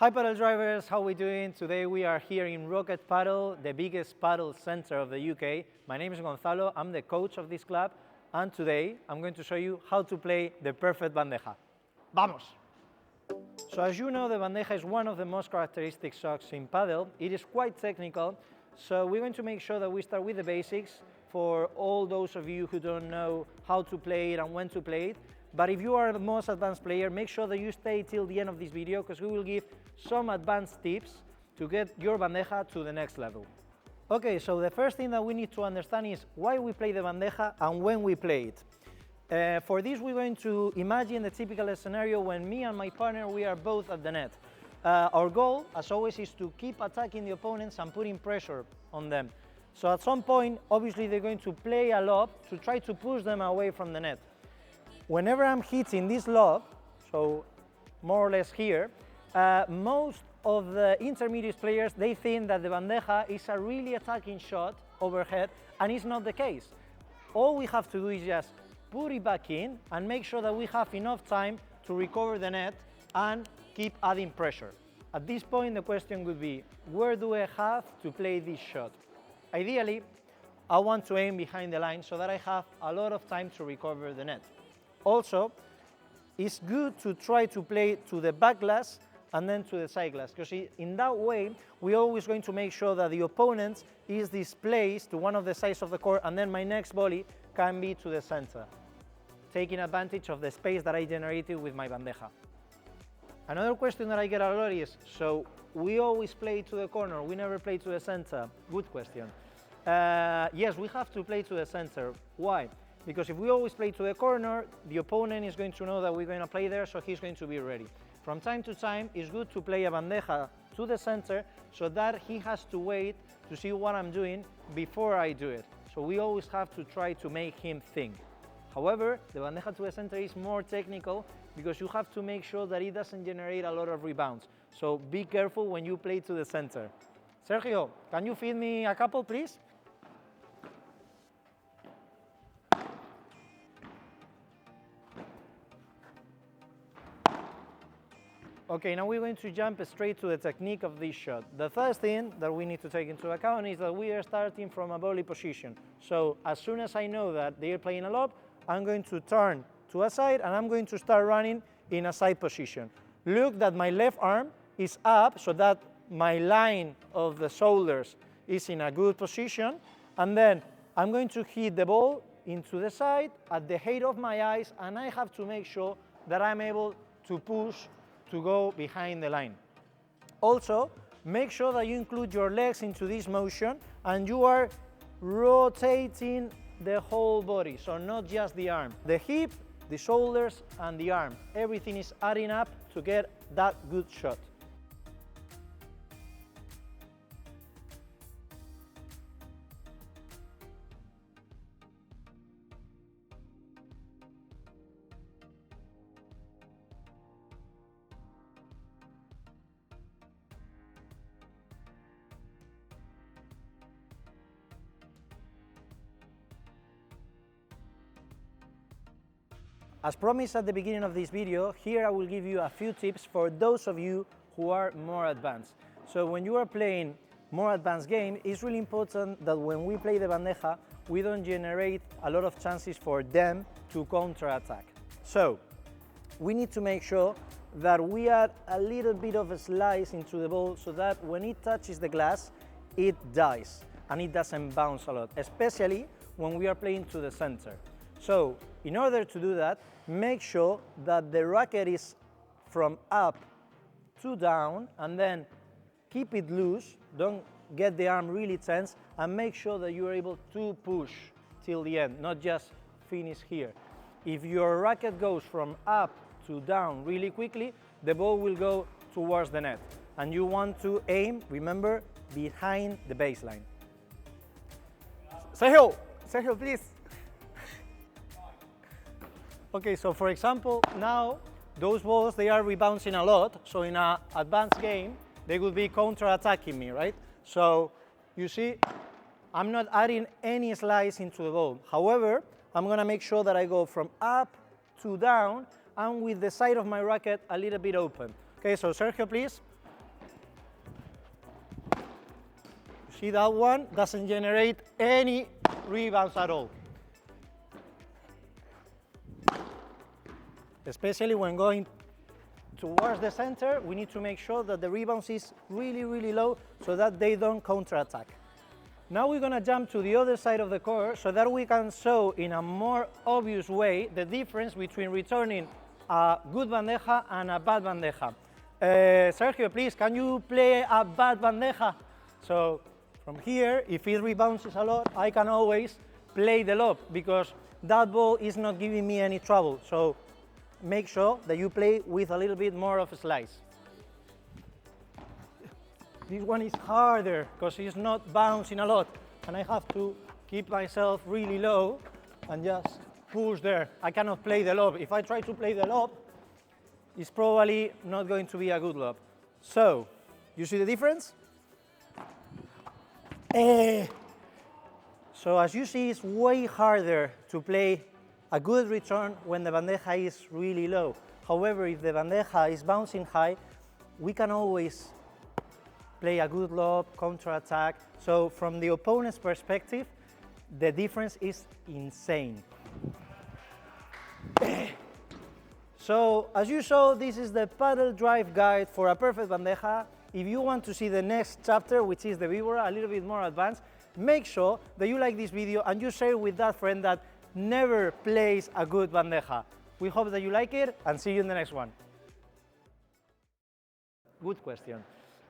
Hi Padel Drivers, how are we doing? Today we are here in Rocket Padel, the biggest paddle center of the UK. My name is Gonzalo, I'm the coach of this club, and today I'm going to show you how to play the perfect bandeja. Vamos! So as you know, the bandeja is one of the most characteristic shots in padel. It is quite technical, so we're going to make sure that we start with the basics for all those of you who don't know how to play it and when to play it. But if you are the most advanced player, make sure that you stay till the end of this video, because we will give some advanced tips to get your bandeja to the next level. Okay, so the first thing that we need to understand is why we play the bandeja and when we play it. For this, we're going to imagine the typical scenario when me and my partner, we are both at the net. Our goal, as always, is to keep attacking the opponents and putting pressure on them. So at some point, obviously, they're going to play a lob to try to push them away from the net. Whenever I'm hitting this lob, so more or less here, most of the intermediate players, they think that the bandeja is a really attacking shot overhead, and it's not the case. All we have to do is just put it back in and make sure that we have enough time to recover the net and keep adding pressure. At this point, the question would be, where do I have to play this shot? Ideally, I want to aim behind the line so that I have a lot of time to recover the net. Also, it's good to try to play to the back glass and then to the side glass, because in that way, we're always going to make sure that the opponent is displaced to one of the sides of the court, and then my next volley can be to the center, taking advantage of the space that I generated with my bandeja. Another question that I get a lot is, so we always play to the corner, we never play to the center. Good question. Yes, we have to play to the center. Why? Because if we always play to the corner, the opponent is going to know that we're going to play there, so he's going to be ready. From time to time, it's good to play a bandeja to the center so that he has to wait to see what I'm doing before I do it. So we always have to try to make him think. However, the bandeja to the center is more technical because you have to make sure that it doesn't generate a lot of rebounds. So be careful when you play to the center. Sergio, can you feed me a couple, please? Okay, now we're going to jump straight to the technique of this shot. The first thing that we need to take into account is that we are starting from a volley position. So as soon as I know that they're playing a lob, I'm going to turn to a side and I'm going to start running in a side position. Look that my left arm is up so that my line of the shoulders is in a good position. And then I'm going to hit the ball into the side at the height of my eyes, and I have to make sure that I'm able to push to go behind the line. Also, make sure that you include your legs into this motion and you are rotating the whole body, so not just the arm. The hip, the shoulders, and the arm. Everything is adding up to get that good shot. As promised at the beginning of this video, here I will give you a few tips for those of you who are more advanced. So when you are playing more advanced game, it's really important that when we play the bandeja, we don't generate a lot of chances for them to counter-attack. So we need to make sure that we add a little bit of a slice into the ball so that when it touches the glass, it dies and it doesn't bounce a lot, especially when we are playing to the center. So in order to do that, make sure that the racket is from up to down, and then keep it loose, don't get the arm really tense, and make sure that you are able to push till the end, not just finish here. If your racket goes from up to down really quickly, the ball will go towards the net, and you want to aim, remember, behind the baseline. Sergio, please. Okay, so for example, now those balls, they are rebouncing a lot. So in an advanced game, they would be counter-attacking me, right? So you see, I'm not adding any slice into the ball. However, I'm gonna make sure that I go from up to down and with the side of my racket a little bit open. Okay, so Sergio, please. See, that one doesn't generate any rebounds at all. Especially when going towards the center, we need to make sure that the rebounds is really, really low so that they don't counterattack. Now we're going to jump to the other side of the court so that we can show in a more obvious way the difference between returning a good bandeja and a bad bandeja. Sergio, please, can you play a bad bandeja? So from here, if it rebounds a lot, I can always play the lob because that ball is not giving me any trouble. So make sure that you play with a little bit more of a slice. This one is harder because it's not bouncing a lot and I have to keep myself really low and just push there. I cannot play the lob. If I try to play the lob, it's probably not going to be a good lob. So, you see the difference? So as you see, it's way harder to play a good return when the bandeja is really low. However, if the bandeja is bouncing high, we can always play a good lob, counter-attack. So from the opponent's perspective, the difference is insane. So as you saw, this is the Padel Drive guide for a perfect bandeja. If you want to see the next chapter, which is the Vibora, a little bit more advanced, make sure that you like this video and you share with that friend that never plays a good bandeja. We hope that you like it and see you in the next one. Good question.